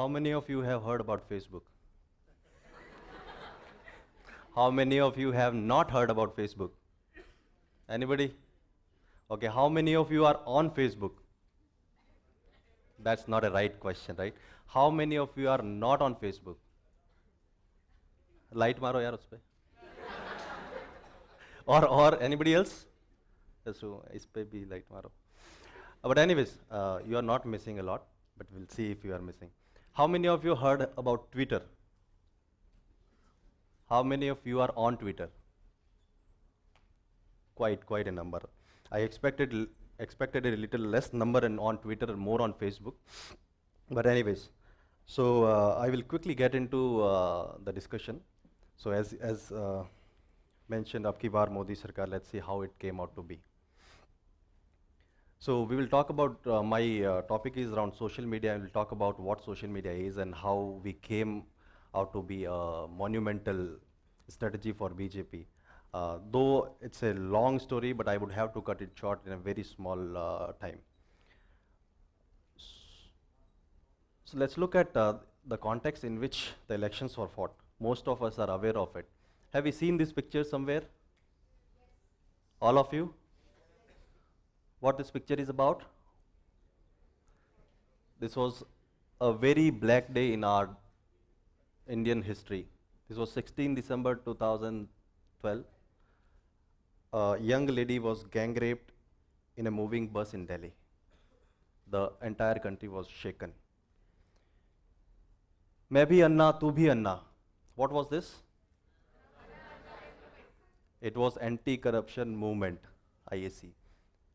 How many of you have heard about Facebook? How many of you have not heard about Facebook? Anybody? Okay, how many of you are on Facebook? That's not a right question, right? How many of you are not on Facebook? Light maro yaar us pe. Or anybody else? So is pe bhi light maro. But anyways, you are not missing a lot, but we'll see if you are missing. How many of you heard about Twitter? How many of you are on Twitter? Quite a number. I expected a little less number on Twitter and more on Facebook. But anyways, so I will quickly get into the discussion. So as mentioned, Ab Ki Baar Modi Sarkar, let's see how it came out to be. So we will talk about, my topic is around social media. I will talk about what social media is and how we came out to be a monumental strategy for BJP. Though it's a long story, but I would have to cut it short in a very small time. So let's look at the context in which the elections were fought. Most of us are aware of it. Have you seen this picture somewhere? All of you? What this picture is about? This was a very black day in our Indian history. This was 16 December 2012. A young lady was gang raped in a moving bus in Delhi. The entire country was shaken. Main bhi anna, tu bhi anna. What was this? It was anti-corruption movement, IAC.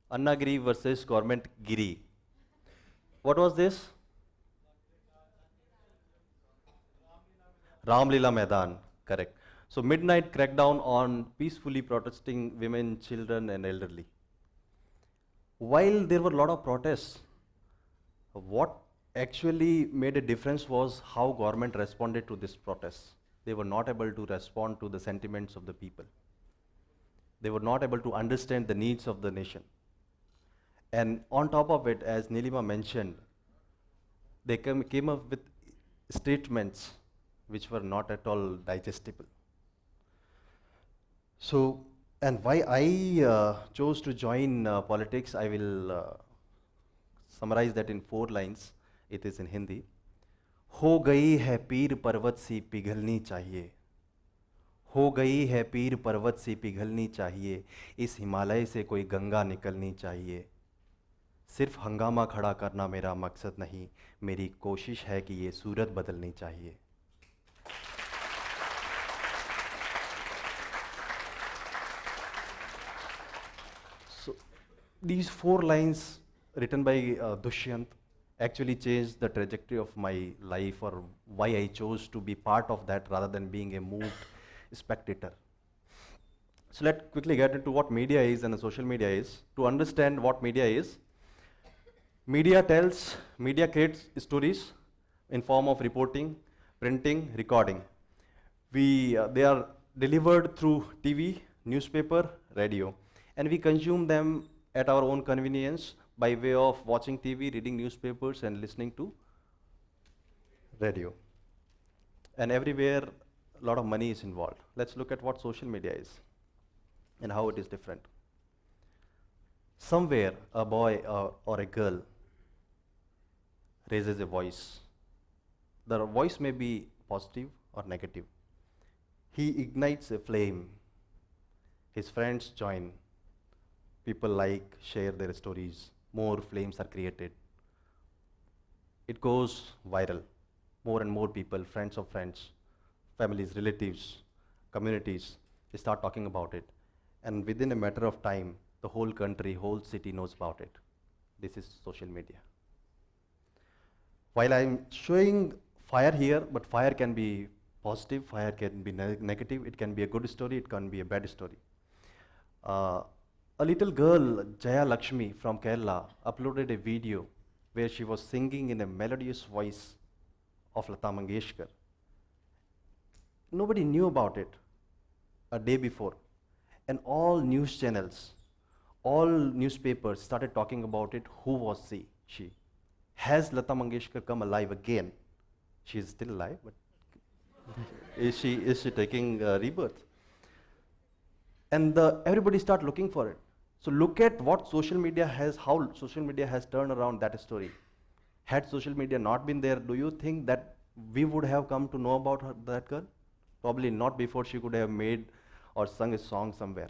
Annagiri versus government Giri. What was this? Ramlila Maidan, correct. So midnight crackdown on peacefully protesting women, children and elderly. While there were a lot of protests, what actually made a difference was how government responded to this protest. They were not able to respond to the sentiments of the people. They were not able to understand the needs of the nation. And on top of it, as Nilima mentioned, they came up with statements which were not at all digestible. So, and why I chose to join politics, I will summarize that in 4 lines. It is in Hindi. हो गई है पीर पर्वत सी पिघलनी चाहिए, हो गई है पीर पर्वत सी पिघलनी चाहिए, इस हिमालय से कोई गंगा निकलनी चाहिए, सिर्फ हंगामा खड़ा करना मेरा मकसद नहीं, मेरी कोशिश है कि ये सूरत बदलनी चाहिए. So these 4 lines written by Dushyant actually changed the trajectory of my life, or why I chose to be part of that rather than being a moved spectator. So let's quickly get into what media is and the social media is. To understand what media is, media creates stories in form of reporting, printing, recording. They are delivered through TV, newspaper, radio, and we consume them at our own convenience by way of watching TV, reading newspapers, and listening to radio. And everywhere, a lot of money is involved. Let's look at what social media is and how it is different. Somewhere, a boy or a girl raises a voice. The voice may be positive or negative. He ignites a flame. His friends join. People like, share their stories. More flames are created. It goes viral. More and more people, friends of friends, families, relatives, communities, they start talking about it. And within a matter of time, the whole country, whole city knows about it. This is social media. While I'm showing fire here, but fire can be positive, fire can be negative, it can be a good story, it can be a bad story. A little girl, Jaya Lakshmi from Kerala, uploaded a video where she was singing in a melodious voice of Lata Mangeshkar. Nobody knew about it a day before. And all news channels, all newspapers started talking about it. Who was she? Has Lata Mangeshkar come alive again? She's still alive, but is she taking rebirth? And everybody start looking for it. So look at what social media has, how social media has turned around that story. Had social media not been there, do you think that we would have come to know about her, that girl? Probably not before she could have made or sung a song somewhere.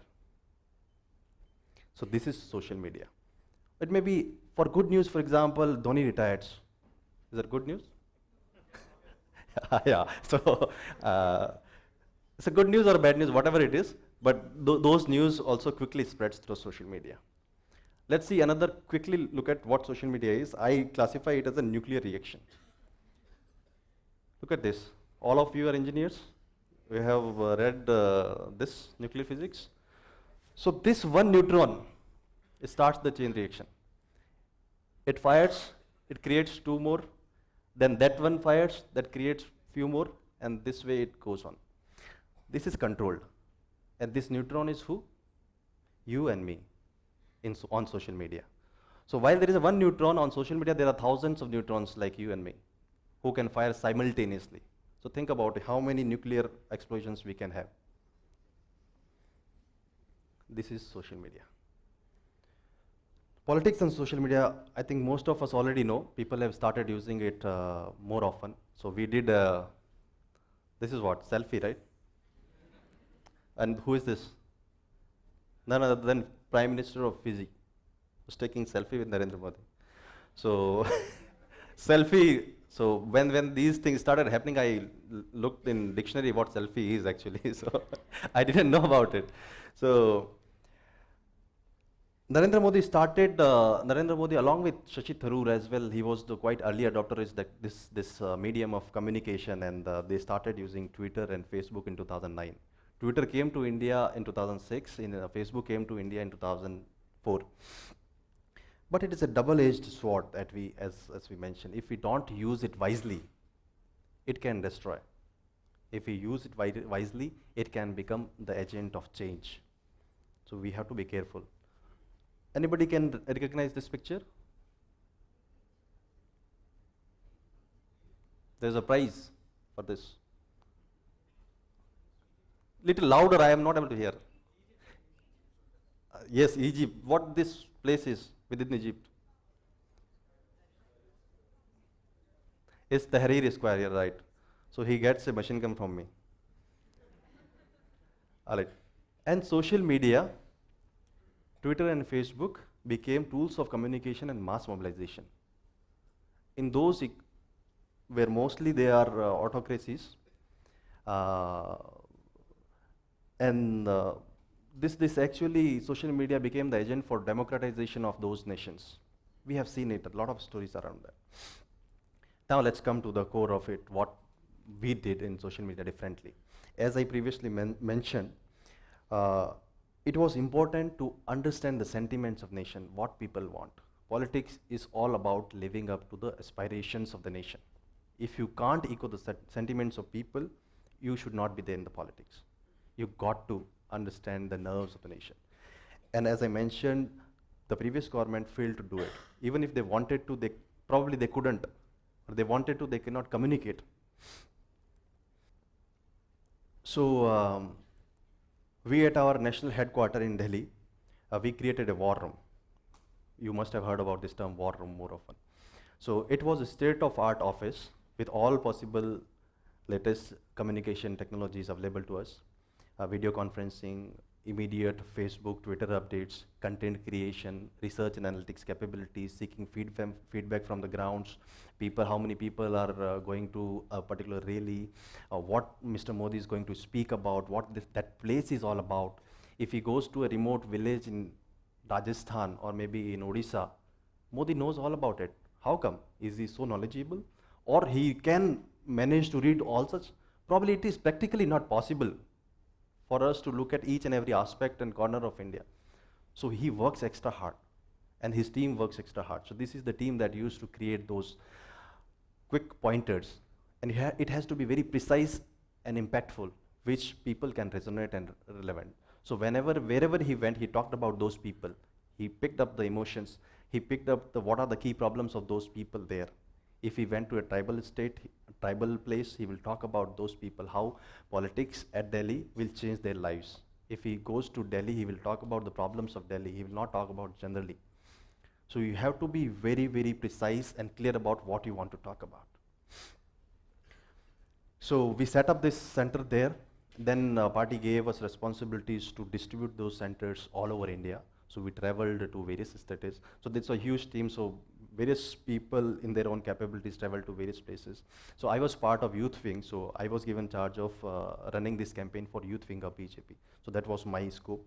So this is social media. It may be, for good news, for example, Dhoni retires. Is that good news? Yeah. So it's a good news or bad news, whatever it is, but those news also quickly spreads through social media. Let's see another quickly look at what social media is. I classify it as a nuclear reaction. Look at this. All of you are engineers. We have read this nuclear physics. So this one neutron, it starts the chain reaction. It fires, it creates two more, then that one fires, that creates few more, and this way it goes on. This is controlled. And this neutron is who? You and me on social media. So while there is a one neutron on social media, there are thousands of neutrons like you and me who can fire simultaneously. So think about how many nuclear explosions we can have. This is social media. Politics and social media, I think most of us already know. People have started using it more often. So we did, this is what, selfie, right? And who is this? None other than Prime Minister of Fiji, who's taking selfie with Narendra Modi. So selfie, so when these things started happening, I looked in dictionary what selfie is actually. So I didn't know about it. So Narendra Modi along with Shashi Tharoor as well, he was the quite early adopter is that this medium of communication, and they started using Twitter and Facebook in 2009. Twitter came to India in 2006, Facebook came to India in 2004. But it is a double-edged sword that as we mentioned. If we don't use it wisely, it can destroy. If we use it wisely, it can become the agent of change. So we have to be careful. Anybody can recognize this picture? There's a prize for this. Little louder, I am not able to hear. Yes, Egypt. What this place is within Egypt? It's Tahrir Square, you're right. So he gets a machine gun from me. All right. And social media, Twitter and Facebook became tools of communication and mass mobilization. In those where mostly they are autocracies, and this actually, social media became the agent for democratization of those nations. We have seen it, a lot of stories around that. Now let's come to the core of it, what we did in social media differently. As I previously mentioned, it was important to understand the sentiments of nation, what people want. Politics is all about living up to the aspirations of the nation. If you can't echo the sentiments of people, you should not be there in the politics. You got to understand the nerves of the nation. And as I mentioned, the previous government failed to do it. Even if they wanted to, they couldn't. Or they wanted to, they cannot communicate. So we at our national headquarters in Delhi, we created a war room. You must have heard about this term, war room, more often. So it was a state-of-art office with all possible latest communication technologies available to us. Video conferencing, immediate Facebook, Twitter updates, content creation, research and analytics capabilities, seeking feedback from the grounds, how many people are going to a particular rally, what Mr. Modi is going to speak about, what that place is all about. If he goes to a remote village in Rajasthan or maybe in Odisha, Modi knows all about it. How come? Is he so knowledgeable? Or he can manage to read all such? Probably it is practically not possible for us to look at each and every aspect and corner of India. So he works extra hard, and his team works extra hard. So this is the team that used to create those quick pointers, and it has to be very precise and impactful, which people can resonate and relevant. So wherever he went, he talked about those people. He picked up the emotions. He picked up what are the key problems of those people there. If he went to a tribal state, tribal place, he will talk about those people, how politics at Delhi will change their lives. If he goes to Delhi, he will talk about the problems of Delhi. He will not talk about generally. So you have to be very, very precise and clear about what you want to talk about. So we set up this center there. Then party gave us responsibilities to distribute those centers all over India. So we traveled to various states. So it's a huge team. So various people in their own capabilities traveled to various places. So I was part of youth wing. So I was given charge of running this campaign for youth wing of BJP. So that was my scope.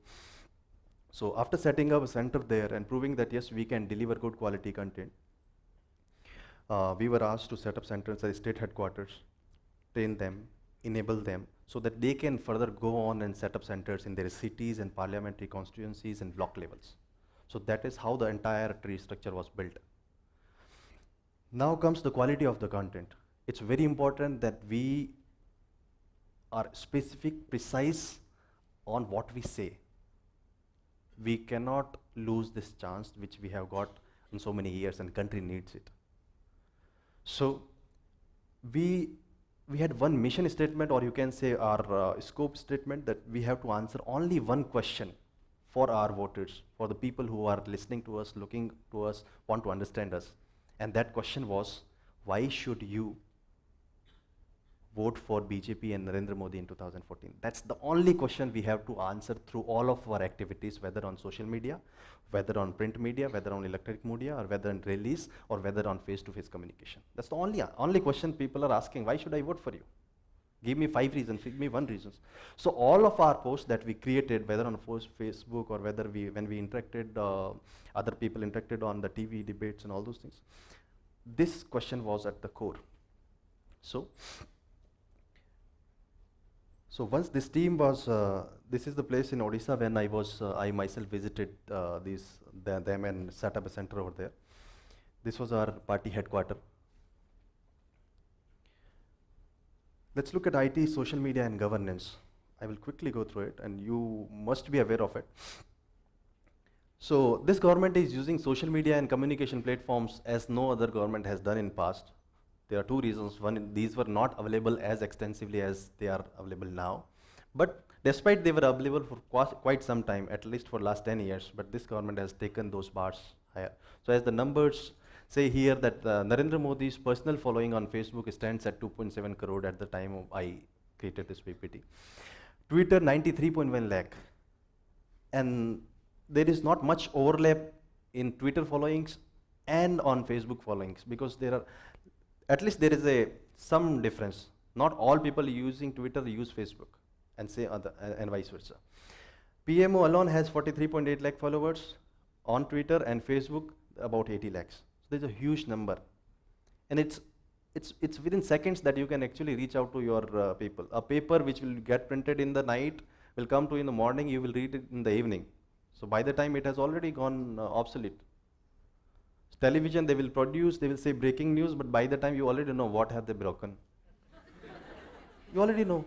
So after setting up a center there and proving that yes, we can deliver good quality content, we were asked to set up centers at state headquarters, train them, enable them, so that they can further go on and set up centers in their cities and parliamentary constituencies and block levels. So that is how the entire tree structure was built. Now comes the quality of the content. It's very important that we are specific, precise on what we say. We cannot lose this chance which we have got in so many years, and country needs it. So we had one mission statement, or you can say our scope statement, that we have to answer only one question for our voters, for the people who are listening to us, looking to us, want to understand us. And that question was, why should you vote for BJP and Narendra Modi in 2014? That's the only question we have to answer through all of our activities, whether on social media, whether on print media, whether on electronic media, or whether on rallies, or whether on face-to-face communication. That's the only question people are asking, why should I vote for you? Give me 5 reasons, give me 1 reason. So all of our posts that we created, whether on Facebook or whether when we interacted, other people interacted on the TV debates and all those things, this question was at the core. So once this team was, this is the place in Odisha when I myself visited them and set up a center over there. This was our party headquarters. Let's look at IT, social media and governance. I will quickly go through it and you must be aware of it. So this government is using social media and communication platforms as no other government has done in past. There are 2 reasons. One, these were not available as extensively as they are available now. But despite they were available for quite some time, at least for last 10 years, but this government has taken those bars higher. So as the numbers say here that Narendra Modi's personal following on Facebook stands at 2.7 crore at the time I created this PPT. Twitter 93.1 lakh. And there is not much overlap in Twitter followings and on Facebook followings, because there are, at least there is some difference. Not all people using Twitter use Facebook, and say other, and vice versa. PMO alone has 43.8 lakh followers on Twitter, and Facebook about 80 lakhs. So there's a huge number, and it's within seconds that you can actually reach out to your people. A paper which will get printed in the night will come to you in the morning. You will read it in the evening. So by the time it has already gone obsolete. Television, they will produce, they will say breaking news, but by the time you already know what have they broken. You already know.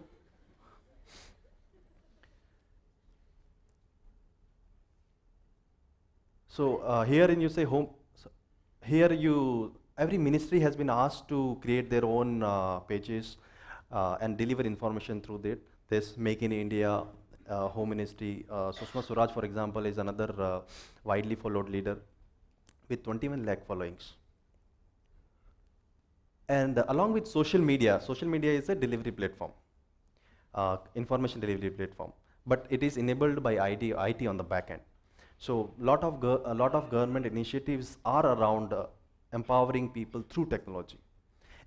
So here in you say home, so here every ministry has been asked to create their own pages and deliver information through this Make in India Home Ministry. Sushma Swaraj, for example, is another widely followed leader with 21 lakh followings. And along with social media is a delivery platform, information delivery platform, but it is enabled by IT on the back end. So a lot of government initiatives are around empowering people through technology.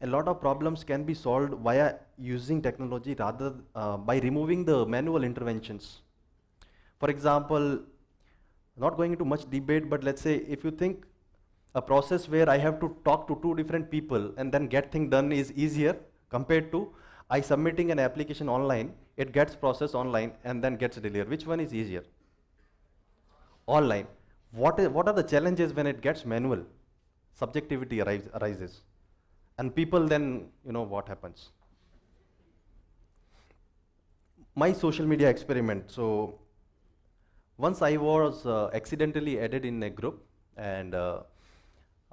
A lot of problems can be solved via using technology rather by removing the manual interventions. For example, not going into much debate, but let's say if you think a process where I have to talk to 2 different people and then get thing done is easier compared to I submitting an application online, it gets processed online and then gets delivered. Which one is easier? Online. What are the challenges when it gets manual? Subjectivity arises. And people then, you know what happens. My social media experiment. So once I was accidentally added in a group, and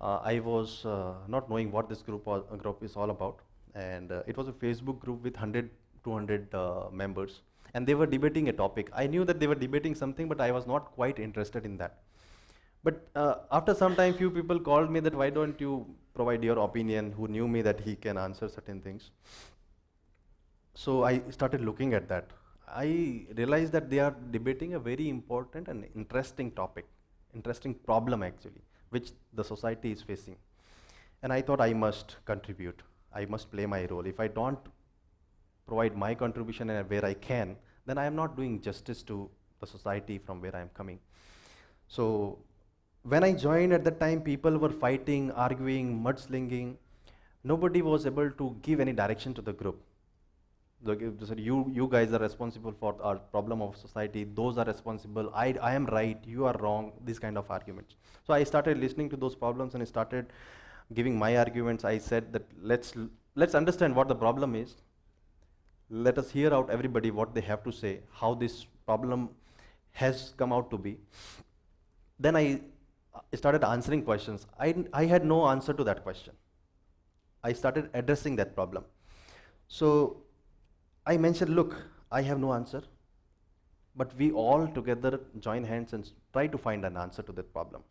I was not knowing what this group is all about, and it was a Facebook group with 100, 200 members, and they were debating a topic. I knew that they were debating something, but I was not quite interested in that. But after some time, few people called me that why don't you provide your opinion, who knew me that he can answer certain things. So I started looking at that. I realized that they are debating a very important and interesting topic, interesting problem actually, which the society is facing. And I thought I must contribute. I must play my role. If I don't provide my contribution where I can, then I am not doing justice to the society from where I am coming. So when I joined at that time, people were fighting, arguing, mudslinging. Nobody was able to give any direction to the group. You guys are responsible for our problem of society, those are responsible, I am right, you are wrong, these kind of arguments. So I started listening to those problems and I started giving my arguments. I said that let's understand what the problem is. Let us hear out everybody what they have to say, how this problem has come out to be. Then I started answering questions. I had no answer to that question. I started addressing that problem. So I mentioned, look, I have no answer, but we all together join hands and try to find an answer to that problem.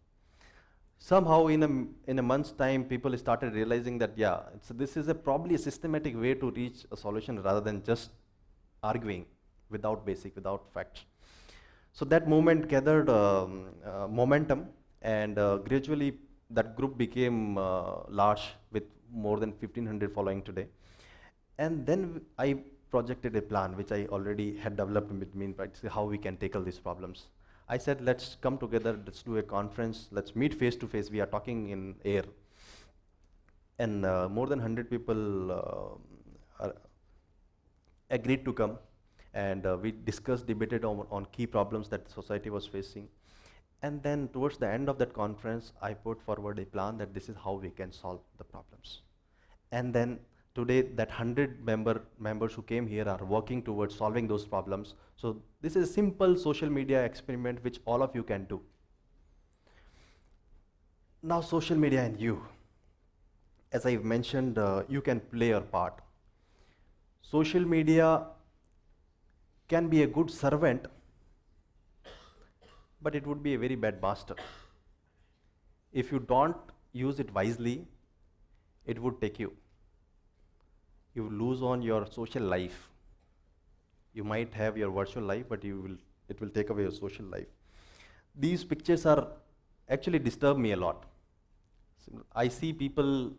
Somehow in a month's time, people started realizing that, yeah, this is probably a systematic way to reach a solution rather than just arguing without facts. So that movement gathered momentum, and gradually that group became large with more than 1,500 following today. And then I projected a plan which I already had developed with me in practice, how we can tackle these problems. I said, let's come together, let's do a conference, let's meet face to face. We are talking in air. And more than 100 people agreed to come. And we discussed, debated on key problems that society was facing. And then towards the end of that conference, I put forward a plan that this is how we can solve the problems. And then today, that 100 members who came here are working towards solving those problems. So this is a simple social media experiment which all of you can do. Now social media and you. As I've mentioned, you can play your part. Social media can be a good servant, but it would be a very bad master. If you don't use it wisely, it would take you. You lose on your social life. You might have your virtual life, but it will take away your social life. These pictures are actually disturb me a lot. I see people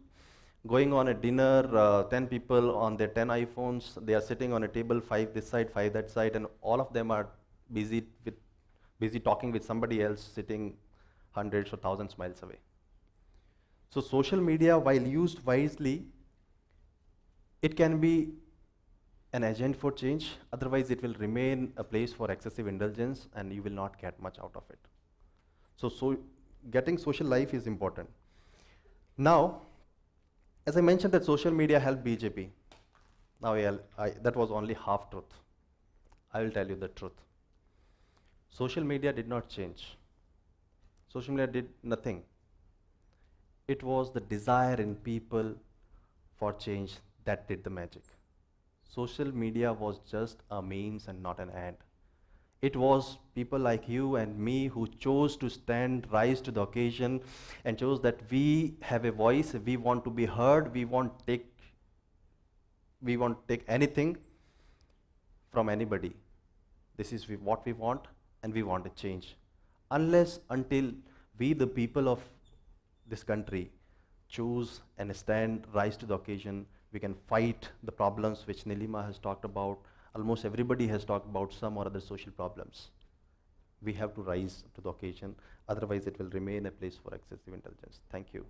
going on a dinner, 10 people on their 10 iPhones, they are sitting on a table, 5 this side, 5 that side, and all of them are busy talking with somebody else sitting hundreds or thousands miles away. So social media, while used wisely, it can be an agent for change, otherwise it will remain a place for excessive indulgence and you will not get much out of it. So getting social life is important. Now, as I mentioned that social media helped BJP. Now that was only half truth. I will tell you the truth. Social media did not change. Social media did nothing. It was the desire in people for change that did the magic. Social media was just a means and not an end. It was people like you and me who chose to rise to the occasion and chose that we have a voice, we want to be heard, we won't take anything from anybody. This is what we want, and we want a change. Until we, the people of this country, choose and rise to the occasion, we can fight the problems which Nilima has talked about. Almost everybody has talked about some or other social problems. We have to rise to the occasion, otherwise it will remain a place for excessive indulgence. Thank you.